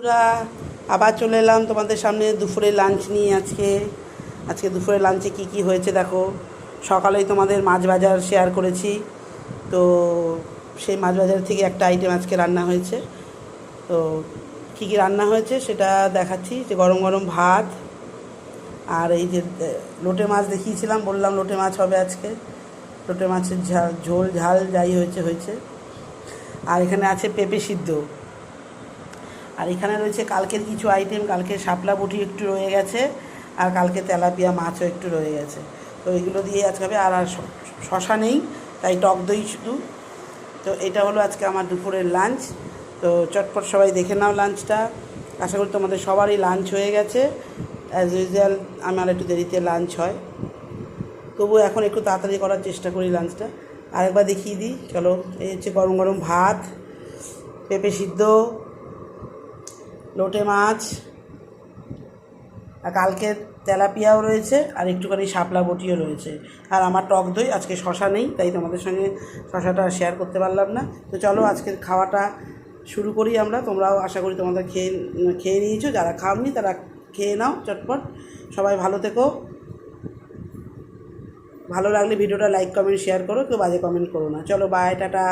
বন্ধুরা, আবার চলে এলাম তোমাদের সামনে দুপুরের লাঞ্চ নিয়ে। আজকে দুপুরের লাঞ্চে কি হয়েছে দেখো। সকালেই তোমাদের মাছ বাজার শেয়ার করেছি, তো সেই মাছ বাজার থেকে একটা আইটেম আজকে রান্না হয়েছে। তো কী রান্না হয়েছে সেটা দেখাচ্ছি। যে গরম গরম ভাত, আর এই যে লোটে মাছ দেখিয়েছিলাম, বললাম লোটে মাছ হবে আজকে। লোটে মাছের ঝোল ঝাল যাই হয়েছে। আর এখানে আছে পেঁপে সিদ্ধ। আর এখানে রয়েছে কালকের কিছু আইটেম। কালকে শাপলা বটি একটু রয়ে গেছে, আর কালকে তেলাপিয়া মাছও একটু রয়ে গেছে। তো এগুলো দিয়ে আজকে হবে। আর শশা নেই, তাই টক দই শুধু। তো এটা হলো আজকে আমার দুপুরের লাঞ্চ। তো চটপট সবাই দেখে নাও লাঞ্চটা। আশা করি তোমাদের সবারই লাঞ্চ হয়ে গেছে। অ্যাজ ইউজুয়াল আমার একটু দেরিতে লাঞ্চ হয়, তবুও এখন একটু তাড়াতাড়ি করার চেষ্টা করি লাঞ্চটা। আরেকবার দেখিয়ে দিই, চলো। এই হচ্ছে গরম গরম ভাত, পেঁপে সিদ্ধ, লোটে মাছ, আর কালকের তেলাপিয়াও রয়েছে, আর একটুখানি শাপলা বটিও রয়েছে। আর আমার টক দই। আজকে শশা নেই, তাই তোমাদের সঙ্গে শশাটা শেয়ার করতে পারলাম না। তো চলো আজকের খাওয়াটা শুরু করি আমরা। তোমরাও আশা করি তোমাদের খেয়ে নিয়েছো, যারা খাওনি তারা খেয়ে নাও চটপট। সবাই ভালো থেকো। ভালো লাগলে ভিডিওটা লাইক কমেন্ট শেয়ার করো, কেউ বাজে কমেন্ট করো না। চলো, বাই, টাটা।